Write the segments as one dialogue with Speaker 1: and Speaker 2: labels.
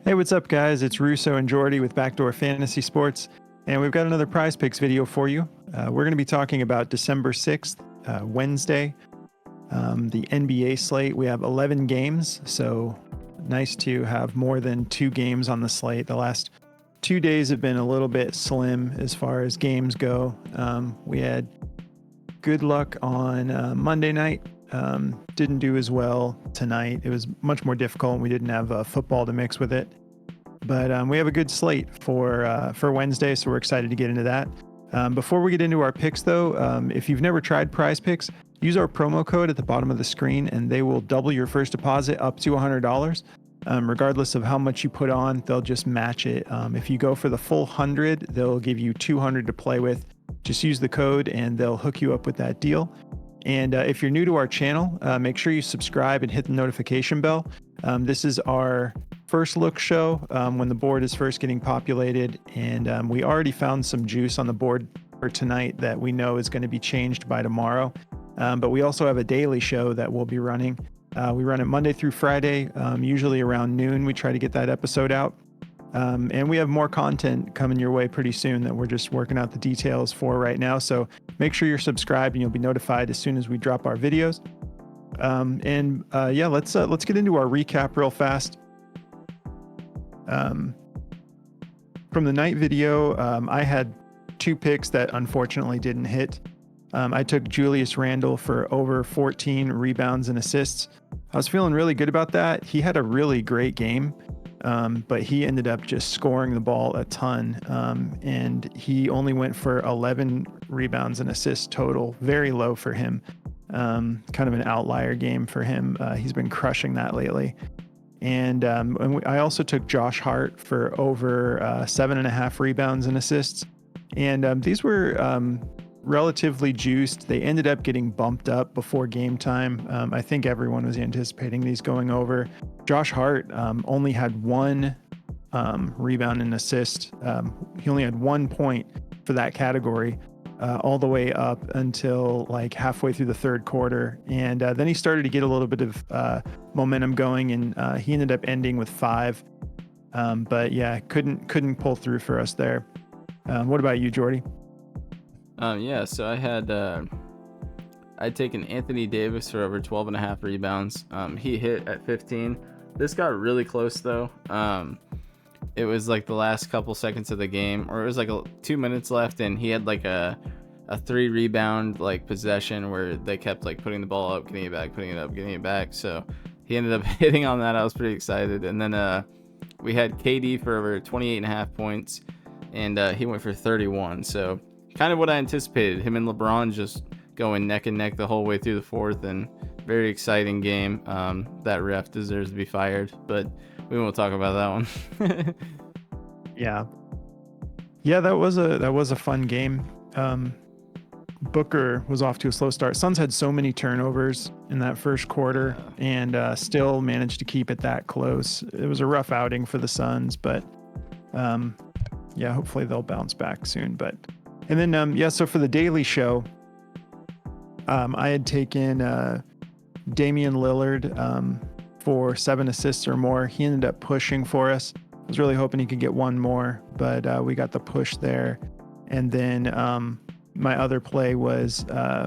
Speaker 1: Hey, what's up, guys? It's Russo and Jordy with Backdoor Fantasy Sports, and we've got another Prize Picks video for you. We're going to be talking about December 6th, Wednesday, the NBA slate. We have 11 games, so nice to have more than 2 games on the slate. The last 2 days have been a little bit slim as far as games go. We had good luck on Monday night. Didn't do as well tonight. It was much more difficult, and we didn't have football to mix with it. But we have a good slate for Wednesday, so we're excited to get into that. Before we get into our picks, though, if you've never tried Prize Picks, use our promo code at the bottom of the screen, and they will double your first deposit up to $100. Regardless of how much you put on, they'll just match it. If you go for the full 100, they'll give you 200 to play with. Just use the code, and they'll hook you up with that deal. And if you're new to our channel, make sure you subscribe and hit the notification bell. This is our first look show when the board is first getting populated, and we already found some juice on the board for tonight that we know is going to be changed by tomorrow. But we also have a daily show that we'll be running. We run it Monday through Friday, usually around noon. We try to get that episode out. And we have more content coming your way pretty soon that we're just working out the details for right now. So make sure you're subscribed and you'll be notified as soon as we drop our videos. Let's get into our recap real fast. From the night video, I had 2 picks that unfortunately didn't hit. I took Julius Randle for over 14 rebounds and assists. I was feeling really good about that. He had a really great game. But he ended up just scoring the ball a ton, and he only went for 11 rebounds and assists total, very low for him. Kind of an outlier game for him. He's been crushing that lately. And I also took Josh Hart for over 7.5 rebounds and assists. And these were relatively juiced. They ended up getting bumped up before game time. I think everyone was anticipating these going over. Josh Hart only had 1 rebound and assist. He only had 1 point for that category all the way up until like halfway through the third quarter. And then he started to get a little bit of momentum going, and he ended up ending with 5. But yeah, couldn't pull through for us there. What about you, Jordy?
Speaker 2: So I'd taken Anthony Davis for over 12.5 rebounds. He hit at 15. This got really close though. It was like the last couple seconds of the game, or it was like 2 minutes left, and he had like a 3 rebound like possession where they kept like putting the ball up, getting it back, putting it up, getting it back. So he ended up hitting on that. I was pretty excited. And then we had KD for over 28.5 points, and he went for 31. So kind of what I anticipated. Him and LeBron just going neck and neck the whole way through the fourth, and very exciting game. That ref deserves to be fired, but we won't talk about that one.
Speaker 1: Yeah, that was a fun game. Booker was off to a slow start. Suns had so many turnovers in that first quarter, and still managed to keep it that close. It was a rough outing for the Suns, but hopefully they'll bounce back soon. And then so for the daily show, I had taken Damian Lillard for 7 assists or more. He ended up pushing for us. I was really hoping he could get 1 more, but we got the push there. And then my other play was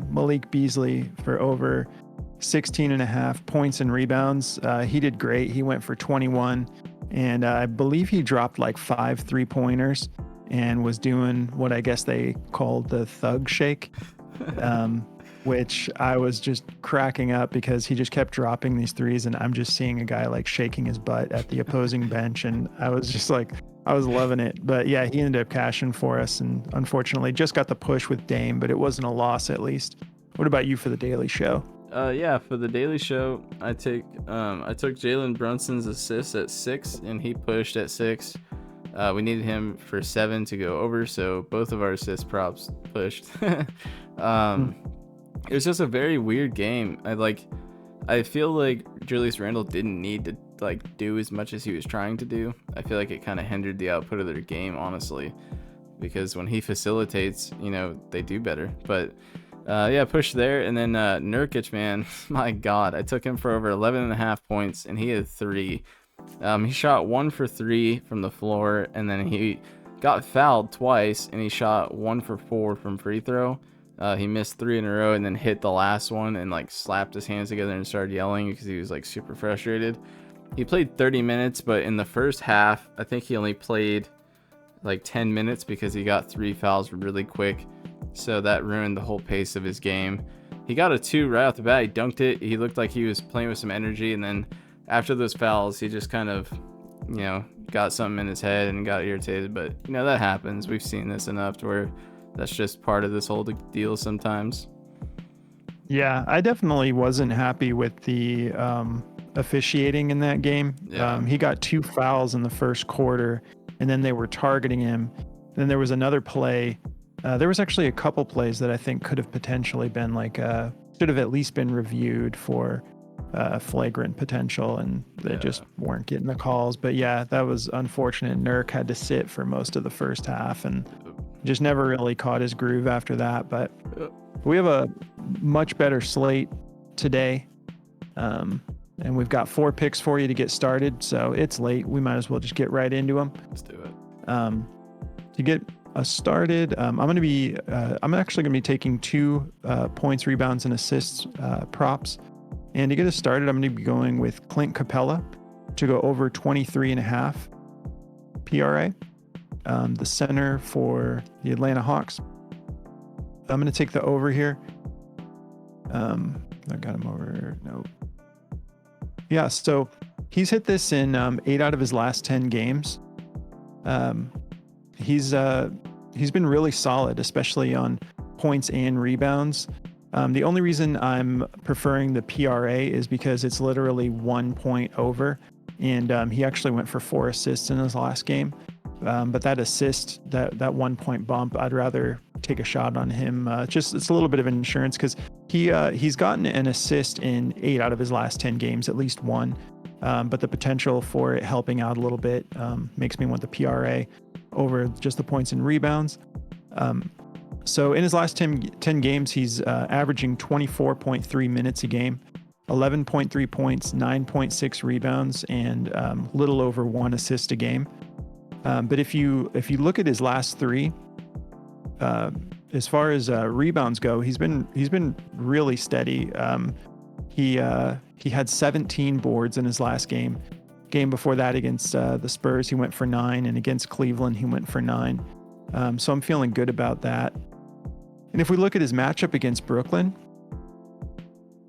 Speaker 1: Malik Beasley for over 16.5 points and rebounds. He did great. He went for 21, and I believe he dropped like 5 3-pointers and was doing what I guess they called the thug shake. Which I was just cracking up because he just kept dropping these threes, and I'm just seeing a guy like shaking his butt at the opposing bench, and I was just like, I was loving it. But yeah, he ended up cashing for us, and unfortunately just got the push with Dame, but it wasn't a loss at least. What about you for the daily show?
Speaker 2: For the daily show, I took Jalen Brunson's assists at 6, and he pushed at 6. We needed him for 7 to go over, so both of our assist props pushed. It was just a very weird game. I feel like Julius Randle didn't need to like do as much as he was trying to do. I feel like it kind of hindered the output of their game, honestly, because when he facilitates, they do better. But push there. And then Nurkic, man, my God, I took him for over 11.5 points, and he had 3. He shot 1 for 3 from the floor, and then he got fouled twice, and he shot 1 for 4 from free throw. He missed 3 in a row, and then hit the last one and like slapped his hands together and started yelling because he was like super frustrated. He played 30 minutes, but in the first half, I think he only played like 10 minutes because he got 3 fouls really quick. So that ruined the whole pace of his game. He got a 2 right off the bat. He dunked it. He looked like he was playing with some energy, and then after those fouls, he just kind of, got something in his head and got irritated. But, that happens. We've seen this enough to where that's just part of this whole deal sometimes.
Speaker 1: Yeah, I definitely wasn't happy with the officiating in that game.
Speaker 2: Yeah.
Speaker 1: He got 2 fouls in the first quarter, and then they were targeting him. Then there was another play. There was actually a couple plays that I think could have potentially been should have at least been reviewed for flagrant potential, and they just weren't getting the calls. But yeah, that was unfortunate. Nurk had to sit for most of the first half and just never really caught his groove after that. But we have a much better slate today. And we've got 4 picks for you to get started. So it's late. We might as well just get right into them.
Speaker 2: Let's do it.
Speaker 1: To get us started, I'm actually going to be taking 2 points, rebounds, and assists props. And to get us started, I'm going to be going with Clint Capella to go over 23.5 PRA, the center for the Atlanta Hawks. I'm going to take the over here. I got him over. No. Yeah, so he's hit this in 8 out of his last 10 games. He's been really solid, especially on points and rebounds. The only reason I'm preferring the PRA is because it's literally 1 point over, and he actually went for 4 assists in his last game. But that assist, that 1 point bump, I'd rather take a shot on him. It's a little bit of insurance because he's gotten an assist in 8 out of his last 10 games, at least one. But the potential for it helping out a little bit makes me want the PRA over just the points and rebounds. So in his last 10 games, he's averaging 24.3 minutes a game, 11.3 points, 9.6 rebounds, and little over 1 assist a game. But if you look at his last 3, as far as rebounds go, he's been really steady. He had 17 boards in his last game. Game before that against the Spurs, he went for 9, and against Cleveland, he went for 9. So I'm feeling good about that. And if we look at his matchup against Brooklyn,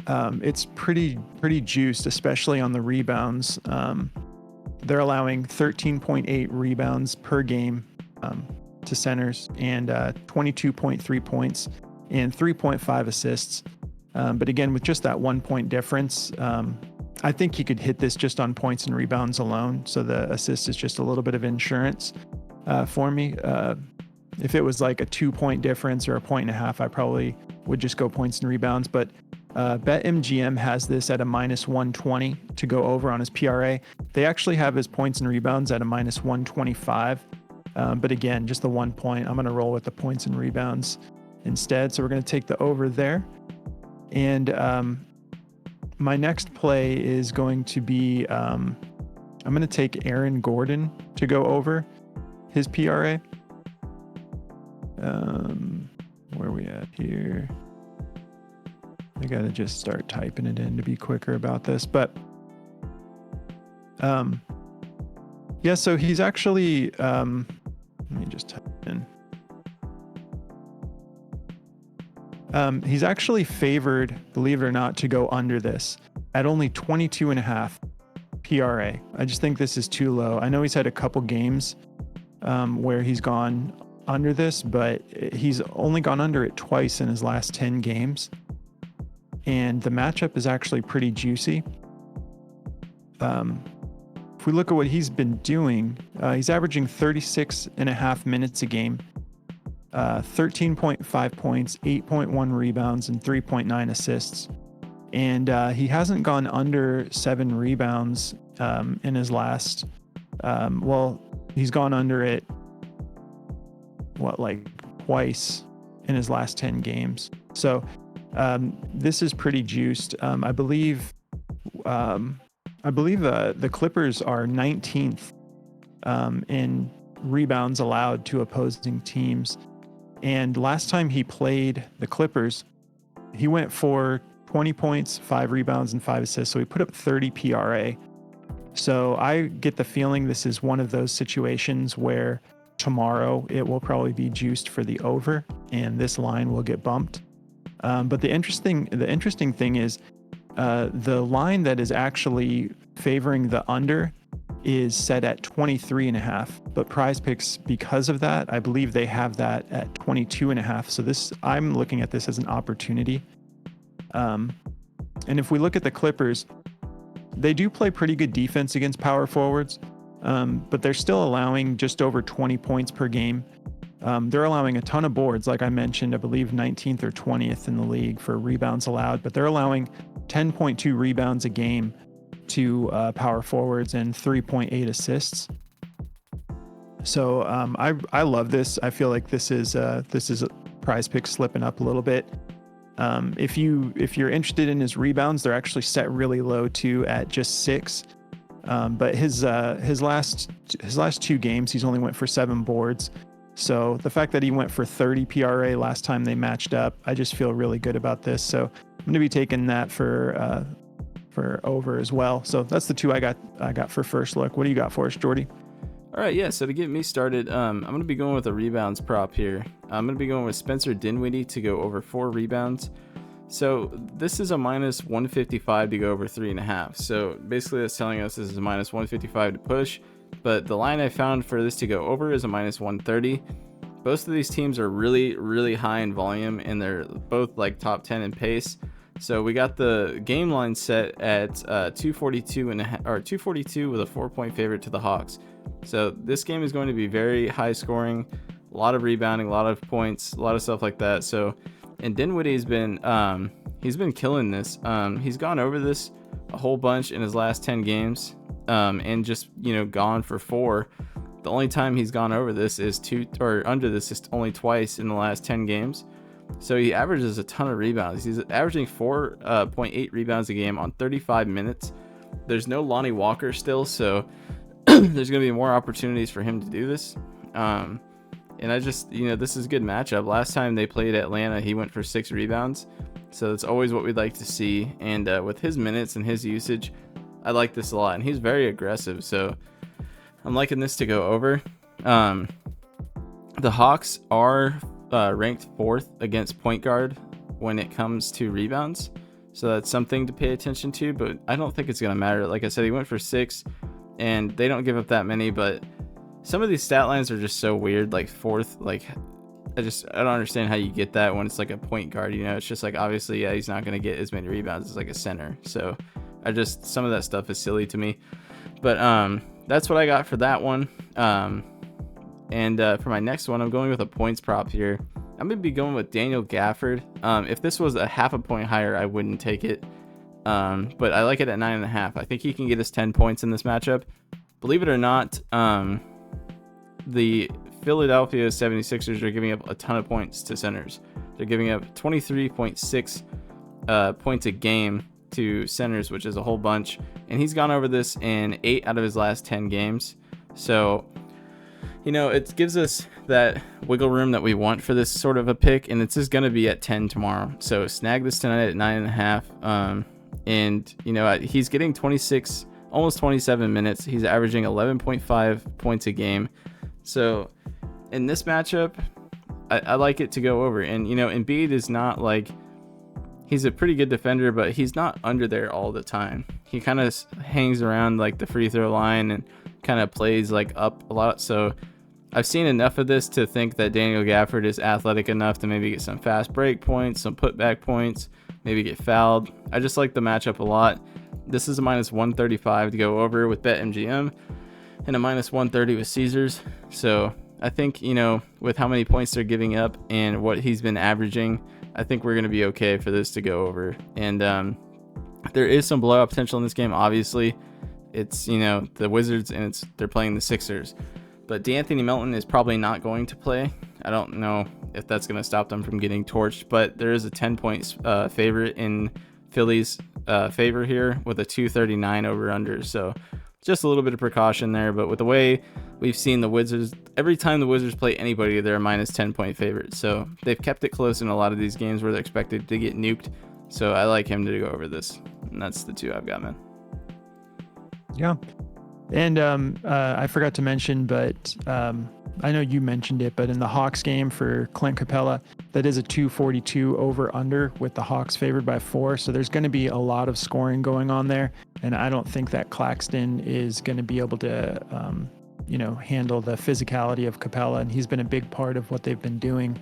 Speaker 1: it's pretty juiced, especially on the rebounds. They're allowing 13.8 rebounds per game to centers, and 22.3 points and 3.5 assists. But again, with just that 1 point difference, I think he could hit this just on points and rebounds alone. So the assist is just a little bit of insurance for me. If it was like a 2 point difference or a 1.5, I probably would just go points and rebounds. But BetMGM has this at a -120 to go over on his PRA. They actually have his points and rebounds at a -125. But again, just the 1 point. I'm going to roll with the points and rebounds instead. So we're going to take the over there. And my next play is going to be, I'm going to take Aaron Gordon to go over his PRA. Where are we at here? I got to just start typing it in to be quicker about this. But yeah, so he's actually, let me just type in. He's actually favored, believe it or not, to go under this at only 22.5 PRA. I just think this is too low. I know he's had a couple games where he's gone under this, but he's only gone under it twice in his last 10 games. And the matchup is actually pretty juicy. If we look at what he's been doing, he's averaging 36.5 minutes a game, 13.5 points, 8.1 rebounds, and 3.9 assists. And he hasn't gone under 7 rebounds in his last, he's gone under it, twice in his last 10 games. So this is pretty juiced. I believe I believe the Clippers are 19th in rebounds allowed to opposing teams. And last time he played the Clippers, he went for 20 points, 5 rebounds, and 5 assists. So he put up 30 PRA. So I get the feeling this is one of those situations where tomorrow it will probably be juiced for the over, and this line will get bumped. But the interesting thing is the line that is actually favoring the under is set at 23.5, but Prize Picks, because of that, I believe they have that at 22.5. So I'm looking at this as an opportunity. And if we look at the Clippers, they do play pretty good defense against power forwards, but they're still allowing just over 20 points per game. They're allowing a ton of boards, like I mentioned, I believe 19th or 20th in the league for rebounds allowed, but they're allowing 10.2 rebounds a game to power forwards and 3.8 assists. So I love this. I feel like this is a Prize Pick slipping up a little bit. If you're interested in his rebounds, they're actually set really low too at just 6. But his last 2 games, he's only went for 7 boards. So the fact that he went for 30 PRA last time they matched up, I just feel really good about this. So I'm going to be taking that for over as well. So that's the 2 I got for first look. What do you got for us, Jordy?
Speaker 2: All right, yeah, so to get me started, I'm going to be going with a rebounds prop here. I'm going to be going with Spencer Dinwiddie to go over 4 rebounds. So this is a minus 155 to go over 3.5. So basically that's telling us this is a minus 155 to push, but the line I found for this to go over is a minus 130. Both of these teams are really, really high in volume, and they're both like top 10 in pace. So we got the game line set at 242 with a 4-point favorite to the Hawks. So this game is going to be very high scoring, a lot of rebounding, a lot of points, a lot of stuff like that. So, and Dinwiddie's been killing this. He's gone over this a whole bunch in his last 10 games, and just gone for 4. The only time he's gone over this is under this is only twice in the last 10 games. So he averages a ton of rebounds. He's averaging 4.8 rebounds a game on 35 minutes. There's no Lonnie Walker still, so there's going to be more opportunities for him to do this. And I just, this is a good matchup. Last time they played Atlanta, he went for 6 rebounds. So that's always what we'd like to see. And with his minutes and his usage, I like this a lot. And he's very aggressive, so I'm liking this to go over. The Hawks are ranked 4th against point guard when it comes to rebounds, so that's something to pay attention to, but I don't think it's going to matter. Like I said, he went for 6, and they don't give up that many, but some of these stat lines are just so weird. Like 4th, like I don't understand how you get that when it's like a point guard. It's just like, obviously, yeah, he's not going to get as many rebounds as like a center, so some of that stuff is silly to me. But that's what I got for that one. And for my next one, I'm going with a points prop here. I'm going to be going with Daniel Gafford. If this was a half a point higher, I wouldn't take it. But I like it at 9.5. I think he can get us 10 points in this matchup. Believe it or not, the Philadelphia 76ers are giving up a ton of points to centers. They're giving up 23.6 points a game to centers, which is a whole bunch. And he's gone over this in 8 out of his last 10 games. So it gives us that wiggle room that we want for this sort of a pick, and it's just going to be at 10 tomorrow. So snag this tonight at 9.5. And he's getting 26, almost 27 minutes. He's averaging 11.5 points a game. So in this matchup, I like it to go over. And Embiid is not like, he's a pretty good defender, but he's not under there all the time. He kind of hangs around like the free throw line and kind of plays like up a lot. So I've seen enough of this to think that Daniel Gafford is athletic enough to maybe get some fast break points, some putback points, maybe get fouled. I just like the matchup a lot. This is a minus 135 to go over with BetMGM and a minus 130 with Caesars. So I think, with how many points they're giving up and what he's been averaging, I think we're going to be okay for this to go over. And there is some blowout potential in this game. Obviously, it's, the Wizards and they're playing the Sixers. But D'Anthony Melton is probably not going to play. I don't know if that's going to stop them from getting torched, but there is a 10-point favorite in Phillies favor here with a 239 over under. So just a little bit of precaution there. But with the way we've seen the Wizards, every time the Wizards play anybody, they're a minus 10 point favorite. So they've kept it close in a lot of these games where they're expected to get nuked. So I like him to go over this. And that's the two I've got, man.
Speaker 1: Yeah. And I forgot to mention, but I know you mentioned it, but in the Hawks game for Clint Capella, that is a 242 over under with the Hawks favored by 4. So there's going to be a lot of scoring going on there. And I don't think that Claxton is going to be able to, handle the physicality of Capella. And he's been a big part of what they've been doing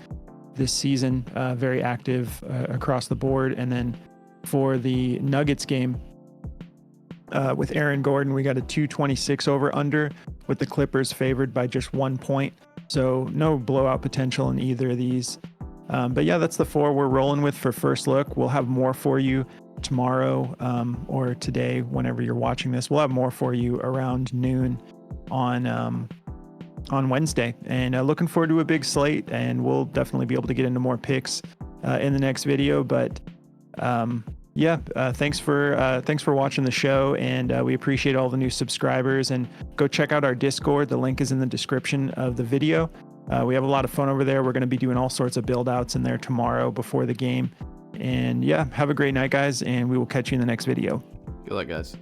Speaker 1: this season, very active across the board. And then for the Nuggets game, with Aaron Gordon, we got a 226 over under with the Clippers favored by just 1 point. So no blowout potential in either of these. But yeah, that's the 4 we're rolling with for First Look. We'll have more for you tomorrow or today, whenever you're watching this. We'll have more for you around noon on Wednesday. And looking forward to a big slate, and we'll definitely be able to get into more picks in the next video. But thanks for watching the show, and we appreciate all the new subscribers. And go check out our Discord. The link is in the description of the video. We have a lot of fun over there. We're going to be doing all sorts of build outs in there tomorrow before the game. And yeah, have a great night, guys, and we will catch you in the next video.
Speaker 2: Good luck, guys.